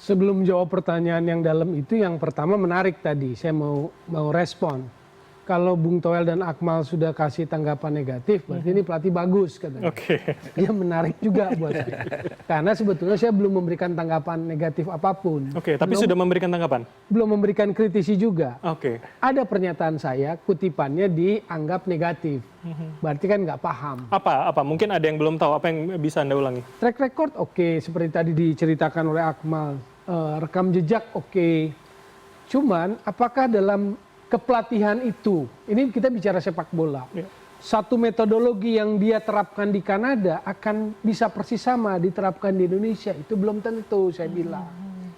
Sebelum jawab pertanyaan yang dalam itu, yang pertama menarik tadi, saya mau respon. Kalau Bung Toel dan Akmal sudah kasih tanggapan negatif, berarti ini pelatih bagus katanya. Dia menarik juga buat saya. Karena sebetulnya saya belum memberikan tanggapan negatif apapun. Tapi sudah memberikan tanggapan? Belum memberikan kritisi juga. Ada pernyataan saya, kutipannya dianggap negatif. Berarti kan nggak paham. Apa? Mungkin ada yang belum tahu, apa yang bisa Anda ulangi? Track record oke, seperti tadi diceritakan oleh Akmal. Rekam jejak oke. Cuman apakah dalam kepelatihan itu, ini kita bicara sepak bola. Satu metodologi yang dia terapkan di Kanada akan bisa persis sama diterapkan di Indonesia. Itu belum tentu, saya bilang.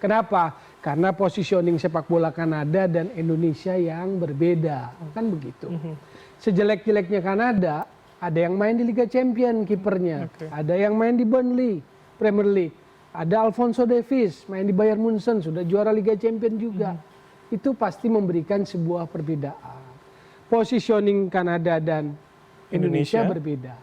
Kenapa? Karena positioning sepak bola Kanada dan Indonesia yang berbeda. Kan begitu. Sejelek-jeleknya Kanada, ada yang main di Liga Champion kipernya. Ada yang main di Burnley, Premier League. Ada Alphonso Davies, main di Bayern Munchen, sudah juara Liga Champion juga. Itu pasti memberikan sebuah perbedaan. Positioning Kanada dan Indonesia berbeda.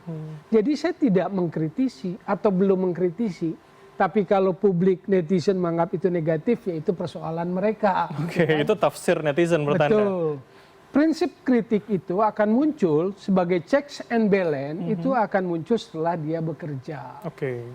Jadi saya tidak mengkritisi atau belum mengkritisi, tapi kalau publik netizen menganggap itu negatif, ya itu persoalan mereka. Itu tafsir netizen menurut Anda. Betul. Prinsip kritik itu akan muncul sebagai checks and balance, itu akan muncul setelah dia bekerja.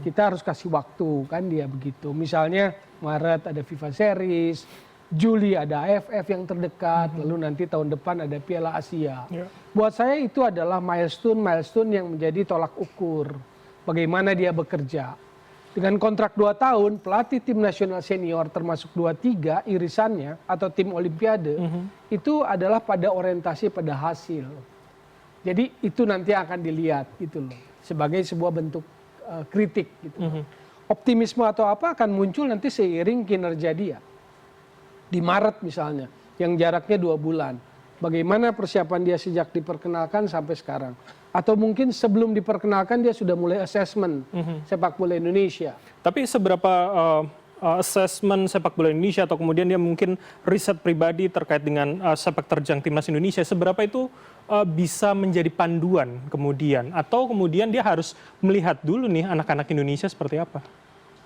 Kita harus kasih waktu, kan dia begitu. Misalnya Maret ada FIFA Series, Juli ada AFF yang terdekat, lalu nanti tahun depan ada Piala Asia. Buat saya itu adalah milestone yang menjadi tolak ukur bagaimana dia bekerja. Dengan kontrak 2 tahun, pelatih tim nasional senior termasuk 2-3 irisannya atau tim olimpiade, itu adalah pada orientasi pada hasil. Jadi itu nanti akan dilihat gitu loh, sebagai sebuah bentuk kritik gitu. Optimisme atau apa akan muncul nanti seiring kinerja dia. Di Maret misalnya, yang jaraknya 2 bulan. Bagaimana persiapan dia sejak diperkenalkan sampai sekarang. Atau mungkin sebelum diperkenalkan dia sudah mulai assessment sepak bola Indonesia. Tapi seberapa assessment sepak bola Indonesia atau kemudian dia mungkin riset pribadi terkait dengan sepak terjang timnas Indonesia, seberapa itu bisa menjadi panduan kemudian? Atau kemudian dia harus melihat dulu nih anak-anak Indonesia seperti apa?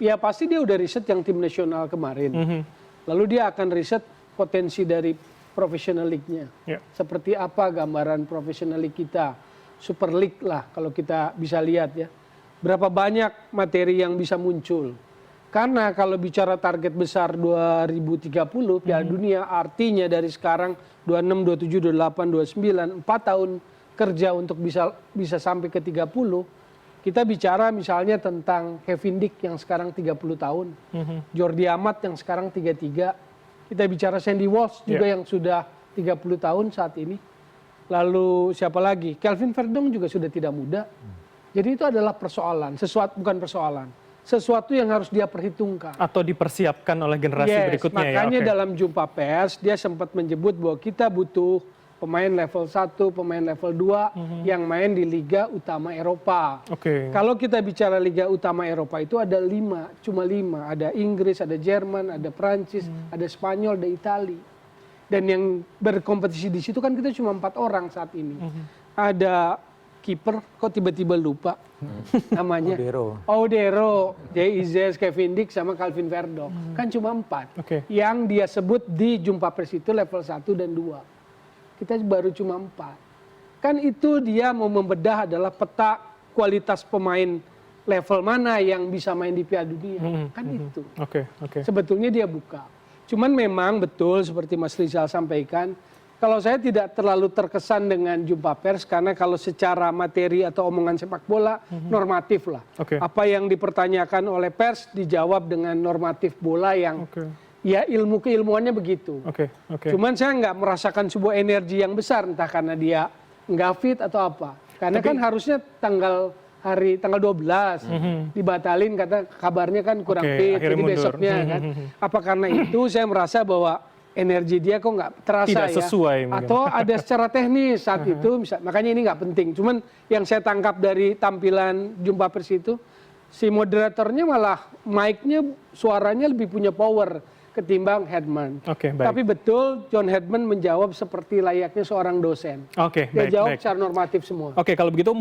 Ya pasti dia udah riset yang tim nasional kemarin. Lalu dia akan riset potensi dari professional league-nya. Seperti apa gambaran professional league kita. Super League lah kalau kita bisa lihat ya. Berapa banyak materi yang bisa muncul. Karena kalau bicara target besar 2030 Piala Dunia, artinya dari sekarang 26, 27, 28, 29, 4 tahun kerja untuk bisa sampai ke 30. Kita bicara misalnya tentang Kevin Dick yang sekarang 30 tahun. Jordi Amat yang sekarang 33. Kita bicara Sandy Walsh juga yang sudah 30 tahun saat ini. Lalu siapa lagi? Kelvin Verdong juga sudah tidak muda. Jadi itu adalah persoalan, bukan persoalan. Sesuatu yang harus dia perhitungkan. Atau dipersiapkan oleh generasi berikutnya ya. Makanya dalam jumpa pers dia sempat menyebut bahwa kita butuh pemain level 1, pemain level 2 yang main di Liga Utama Eropa. Kalau kita bicara Liga Utama Eropa itu ada 5, cuma 5. Ada Inggris, ada Jerman, ada Prancis, ada Spanyol, ada Itali. Dan yang berkompetisi di situ kan kita cuma 4 orang saat ini. Ada kiper, kok tiba-tiba lupa namanya. Audero, Izes, Kevin Dick, sama Calvin Verdong. Kan cuma 4. Yang dia sebut di jumpa pers itu level 1 dan 2. Kita baru cuma 4. Kan itu dia mau membedah adalah peta kualitas pemain level mana yang bisa main di Piala Dunia. Kan itu. Sebetulnya dia buka. Cuman memang betul seperti Mas Rizal sampaikan, kalau saya tidak terlalu terkesan dengan jumpa pers, karena kalau secara materi atau omongan sepak bola, normatif lah. Apa yang dipertanyakan oleh pers dijawab dengan normatif bola yang ya ilmu keilmuannya begitu. Cuman saya nggak merasakan sebuah energi yang besar, entah karena dia nggak fit atau apa. Karena kan harusnya tanggal 12 dibatalin, kata kabarnya kan kurang fit, jadi besoknya kan. Apa karena itu saya merasa bahwa energi dia kok nggak terasa tidak sesuai, atau ada secara teknis saat itu, makanya ini nggak penting. Cuman yang saya tangkap dari tampilan jumpa pers itu, si moderatornya malah mic-nya suaranya lebih punya power ketimbang Hedman. Tapi betul John Hedman menjawab seperti layaknya seorang dosen. Dia jawab secara normatif semua. Kalau begitu